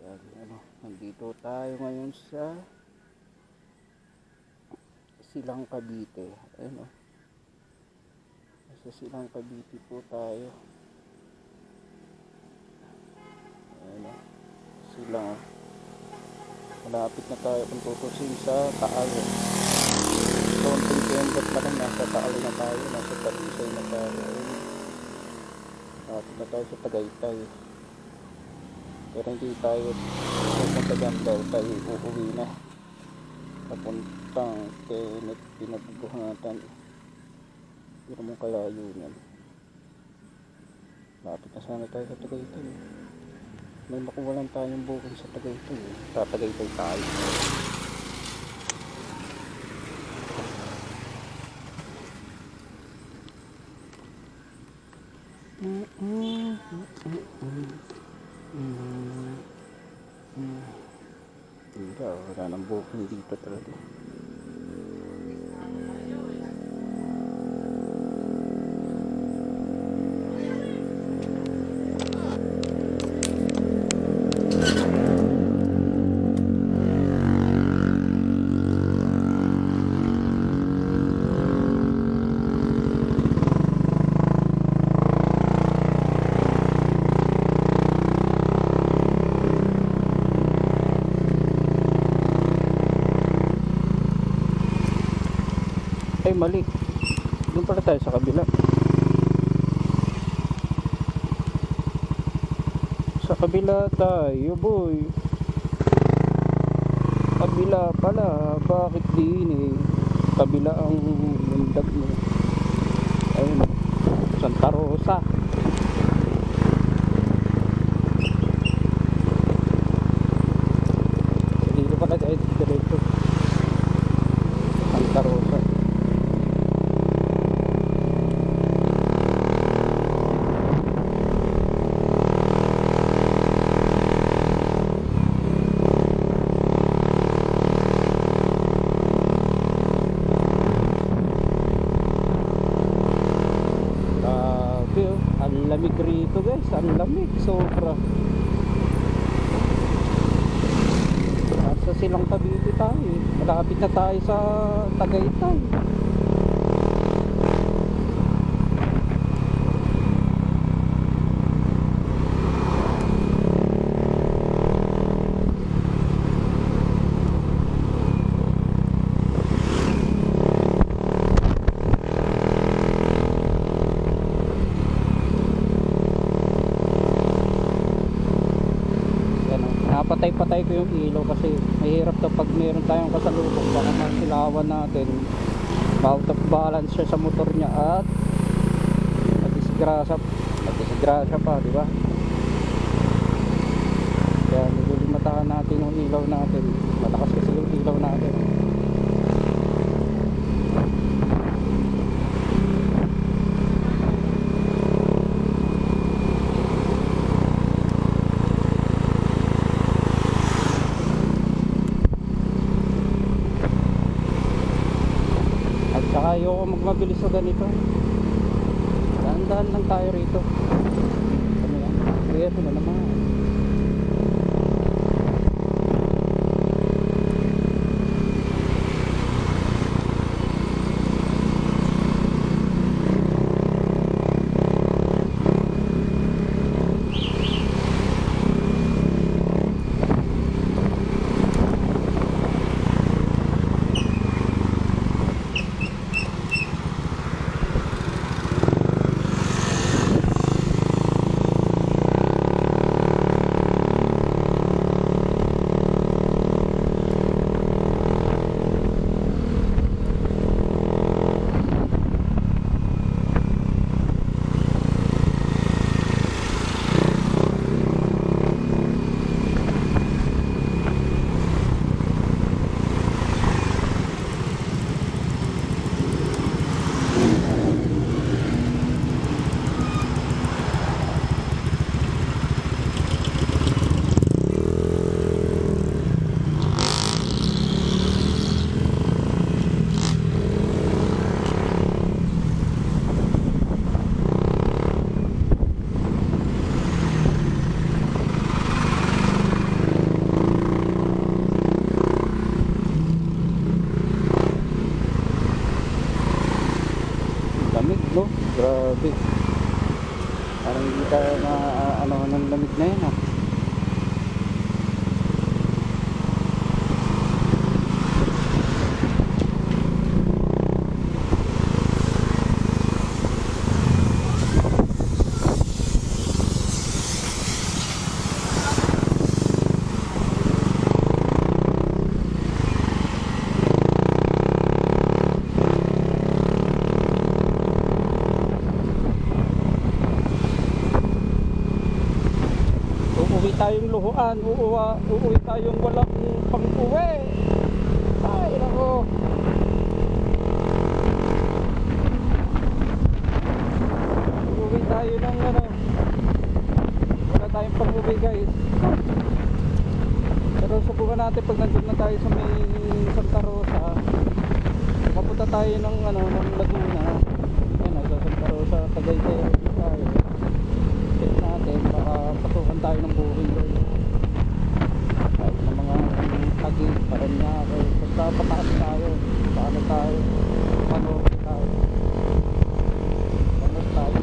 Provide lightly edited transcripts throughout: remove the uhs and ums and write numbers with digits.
Nandito tayo ngayon sa Silang Cavite. Sa Silang Cavite po tayo. Silang. Malapit na tayo kung tutusin sa Taal. Konting tendot na lang, nasa Taal na tayo, nasa Talisay na tayo. Malapit na tayo sa Tagaytay. Pero hindi tayo pupunta dyan dahil tayo uuwi na papuntang Kenneth Pinagbuhatan. Pero mong kalayo yan. Lapit na sana tayo sa Tagaytay. May makuwalan tayong booking sa Tagaytay. Sa Tagaytay tayo. Wala nang booking dito talaga. Ay mali, doon pala tayo sa kabila. Sa kabila tayo boy. Kabila pala, bakit din kabila ang lundag mo. Ayun, Santa Rosa. So, dito pala tayo diretso Santa Rosa. Ang lamig rito guys, ang lamig, sobra. At sa Silang Cavite tayo, malapit na tayo sa Tagaytay. Napatay-patay ko yung ilaw kasi mahirap to pag meron tayong kasalubong, baka masilawan natin, out of balance siya sa motor niya at madisgrasya pa, di ba? Kaya nilulimatahan natin yung ilaw natin, malakas kasi yung ilaw natin. Ayoko magmabilis sa ganito. Dahan-dahan lang tayo rito. Ano yan? Kaya ito na naman. Grabe. Parang hindi tayo na ano ng lamig na yan ah. Uuwi tayong luhuan, uuwi tayong walang pang-uwi. Ay, nako. Uuwi tayo ng ano, wala tayong pang-uwi guys. Pero subukan natin pag nandun na tayo sa may Santa Rosa. Mapunta tayo ng ano, ng Laguna. Ayun, sa Santa Rosa, Tagaytay tayo. Check natin, baka patukan tayo ng buhay doon. Kahit na mga tagi, parang niya ako. Basta pataas tayo, paano tayo, paano tayo. Paano tayo.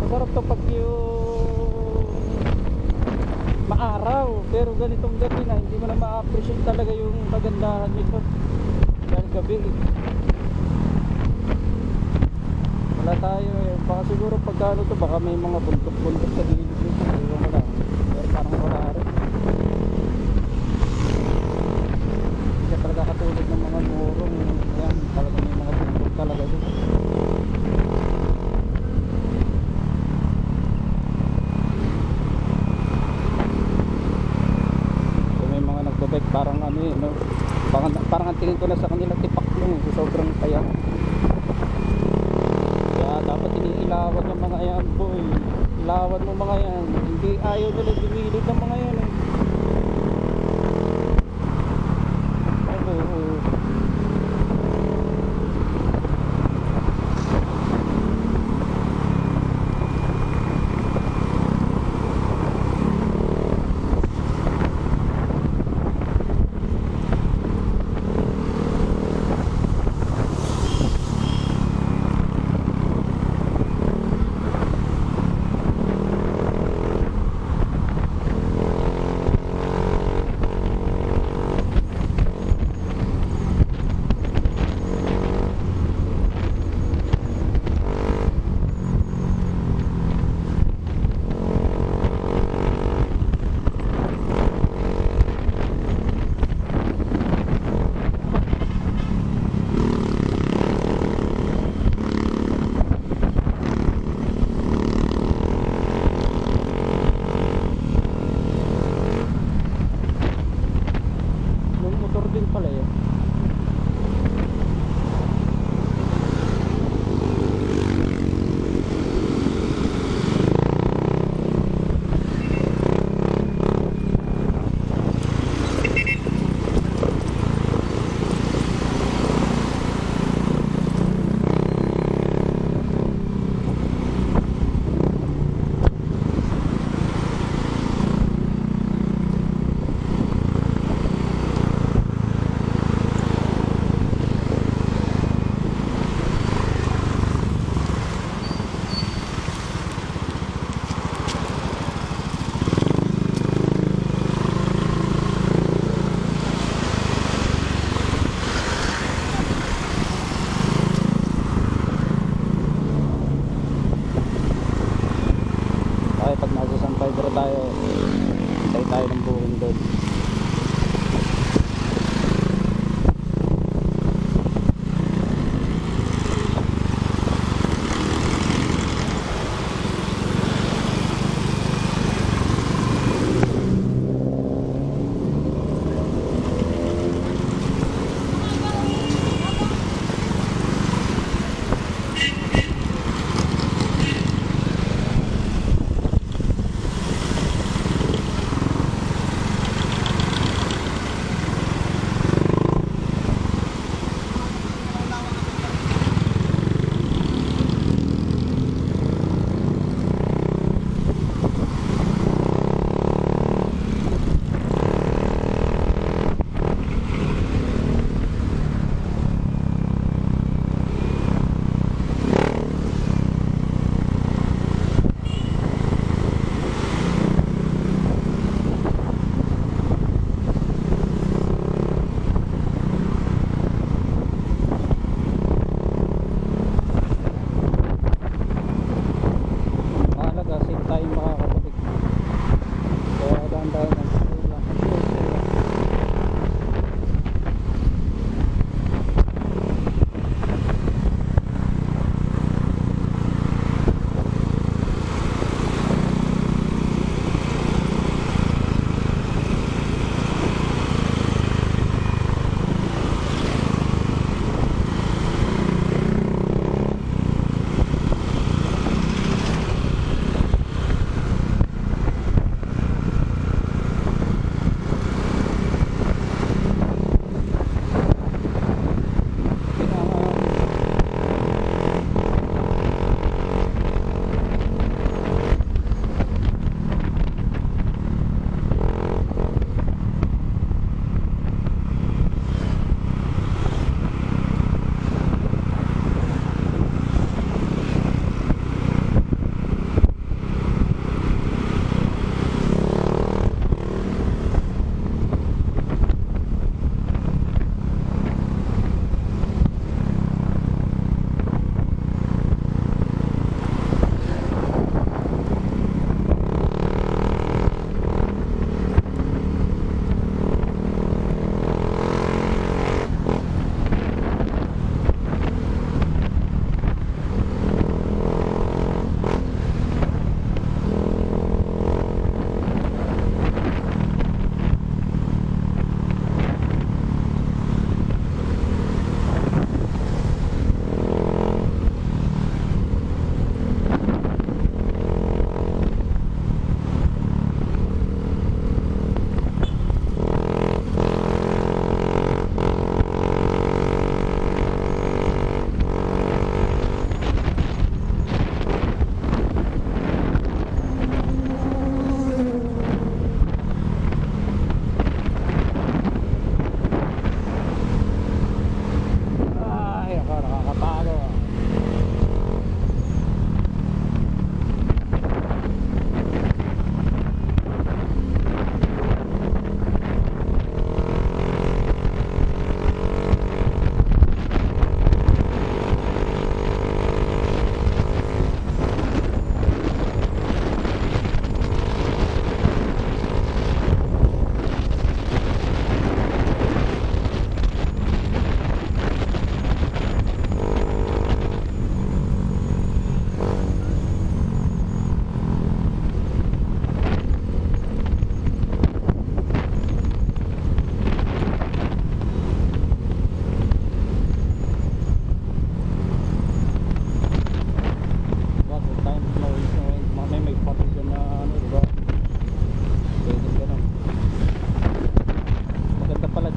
Masarap to pag yung maaraw, pero ganitong gabi na hindi mo na ma-appreciate talaga yung kagandahan nito dahil gabi wala tayo eh. Baka siguro pagkano to, baka may mga bundok-bundok sa gilid nito, ewan ko lang, pero parang wala rin. Hindi talaga katulad ng mga murong yan, talaga may mga bundok talaga dito. Parang ano eh, no? Parang ang tingin ko na sa kanila tipaklong eh, sobrang kaya. Kaya dapat iniilawan yung mga yan boy. Ilawan mo mga yan. Hindi ayaw nila dumilid ng mga yan eh.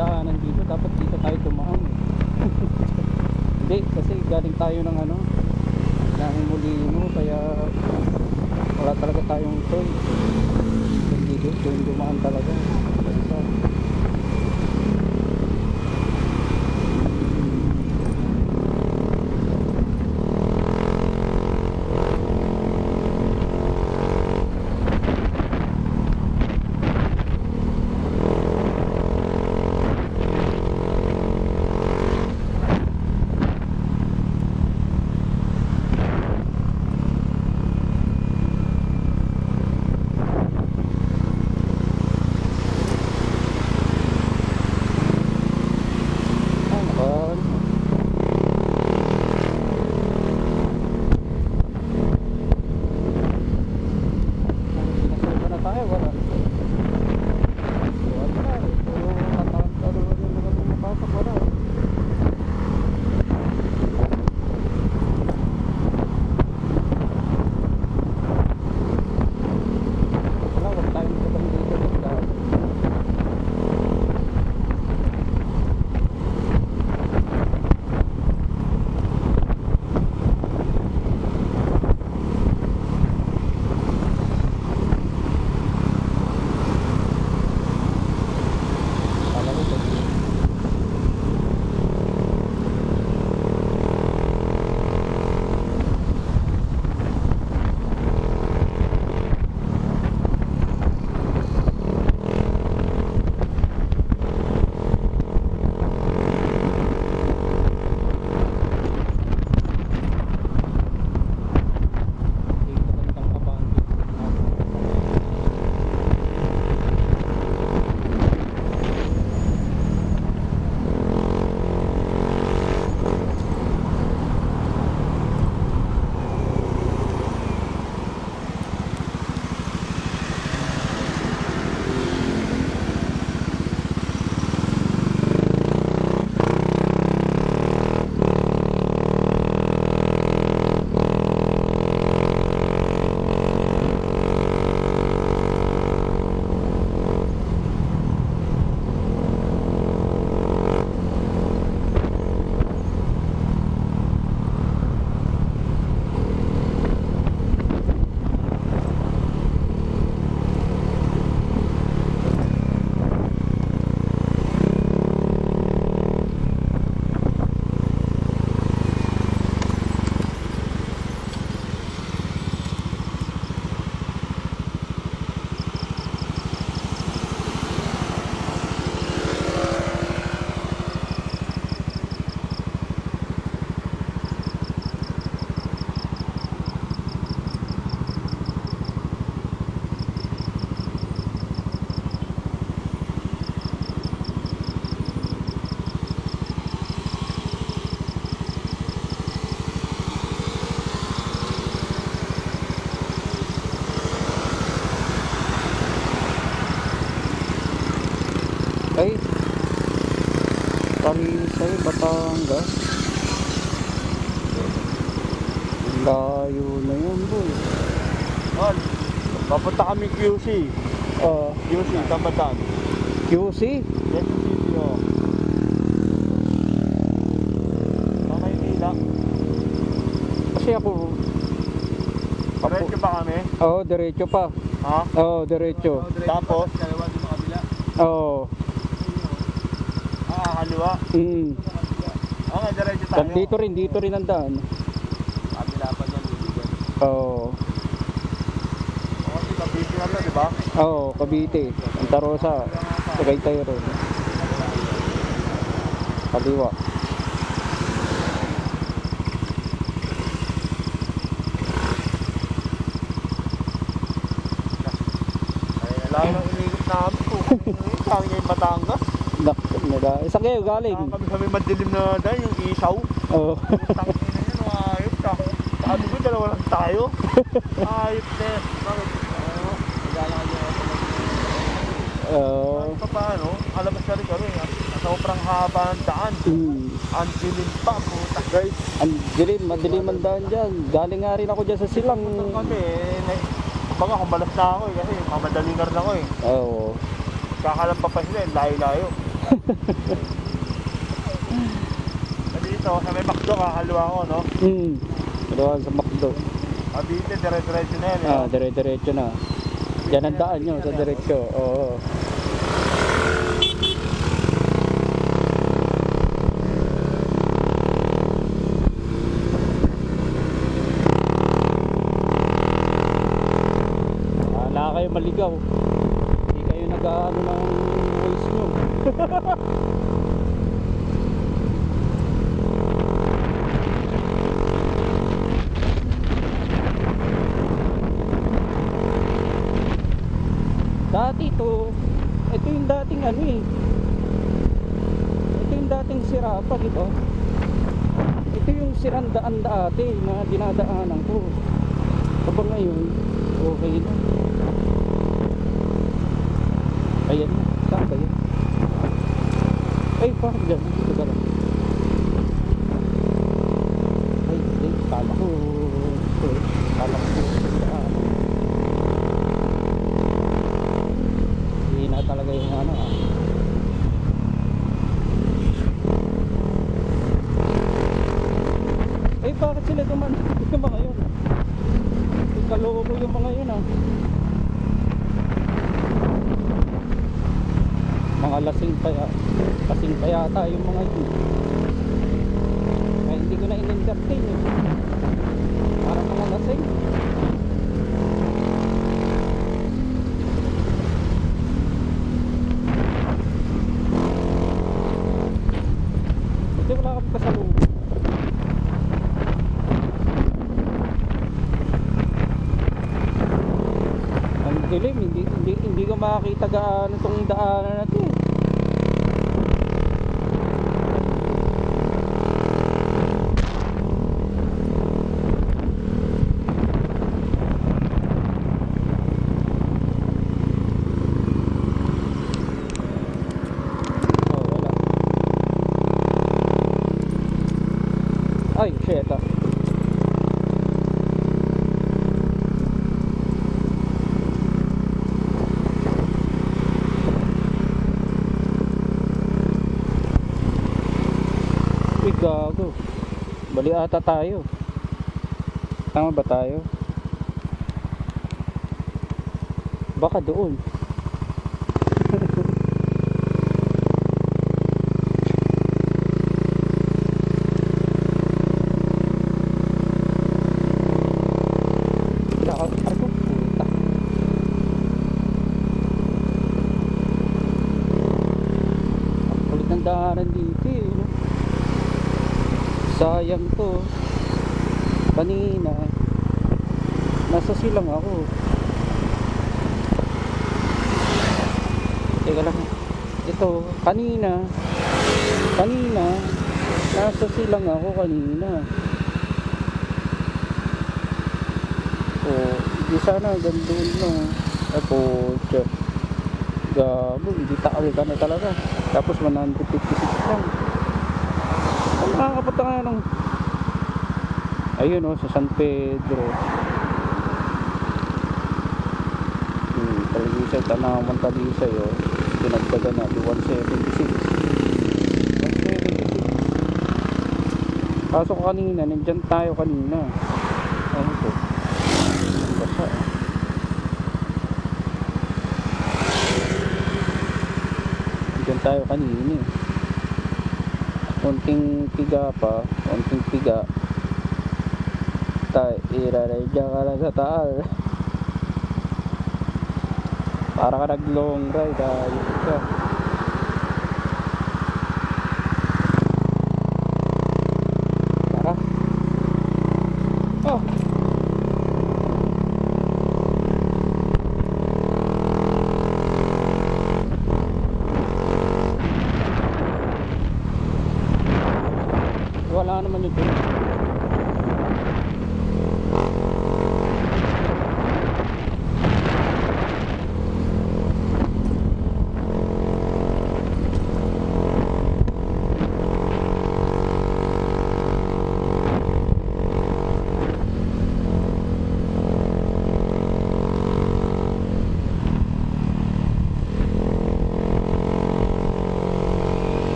daanan dito, dapat dito tayo dumaan. Hindi, kasi galing tayo ng ano, ng Molino, kaya wala talaga tayong choice. Hindi doon dumaan talaga. Ay, Talisay, Batangas. Layo na yun, boy. Tol, papunta kami QC. QC, Tambatan. QC? Yes, QC, oh. Sa Maynila. Kasi ako... Diretso ba kami? Oo, diretso pa. Ha? Oo, diretso. Tapos? Oo. Kaliwa. Nga, diretso tayo. Dito rin ang daan. Kabila pa dyan, Liligan. Oo. Kasi Cavite na to, di ba? Oo, Cavite. Santa Rosa. Tagaytay rin. Kaliwa. Lalo nang inigot namin kung saan ngayon Batangas. Isa kayo galing. Kami sa may madilim na dahil yung isaw. Oo. Tangin na yun, ayos ka. Sabi ko, dalawa lang tayo. Ayos na yun. Bakit? Nagala ka niya. Kahit pa paano, alabas ka rin kami. Sobrang haba ng daan. Ang dilim pa, puta guys. Ang dilim, madilim ang daan dyan. Galing nga rin ako dyan sa silang. Kami, baga kumalas na ako kasi mamadali na rin ako Oo. Kakalampa pa sila, layo-layo. Dito, sa may bakdo kakaliwa ko, no? Doon sa McDo. Dito, dire-diretso na yan. Dire-diretso na. Yan ang daan nyo sa diretso. Oo. Wala kayo maligaw. Hindi kayo nag-ano ng voice nyo. Dati ito yung dating ano eh. Ito yung dating sirapa, di ba? Ito yung sirandaan dati na dinadaanan ko. Kapag ngayon, okay na. Ayan na, saan ba yun? Ay, parang dyan, dito ka lang. Ay, kala ko na talaga yung ano Eh bakit sila duman yung mga yun? Kaloko yung mga yun Mga lasing pa yata yung mga yun. Kaya hindi ko na in-entertain Parang mga lasing. Wala kang kasalubong. Ang dilim, hindi ko makakita gaano itong daanan na ito. Ay, shit Uy, gago. Bali ata tayo. Tama ba tayo? Baka doon. Daanan dito no? Sayang to. Kanina nasa silang ako. Teka lang. Ito kanina nasa silang ako kanina. Di sana gandun no. Ako gabo, hindi takal ka na talaga. Tapos 156 lang. Ang nakakapunta ka na ng ayun sa San Pedro. Talisay, tanaman talisay dinagdagan na 176. Pasok kanina, nandyan tayo kanina. Ano to? Basa Nandyan tayo kanina Konting piga pa, konting piga. Iraradya ka lang sa taal. Para ka nag long ride ayun ka. Tara. Oh. Wala naman ito.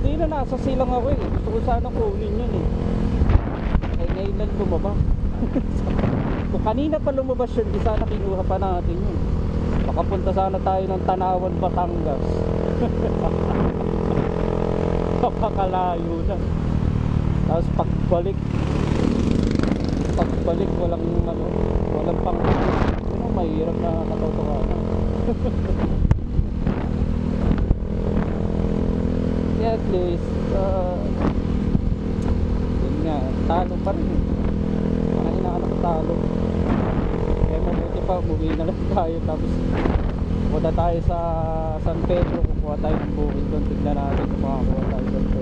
Kanina nasa silang ako eh. Gusto ko sana kunin yun eh. Ay ngayon lang lumabas. Kung kanina pa lumabas yun, di sana kinuha pa natin yun. Makapunta sana tayo ng Tanawan, Batangas. Kapakalayo na. Tapos pagbalik walang pang yun, mahirap na katawtawanan. At least yun nga, talo pa rin. Parang inaano ko talo. Kaya mabuti pa, umuwi na lang tayo. Tapos punta tayo sa San Pedro, kukuha tayo ng bukid doon. Tignan natin kung makakuha tayo doon.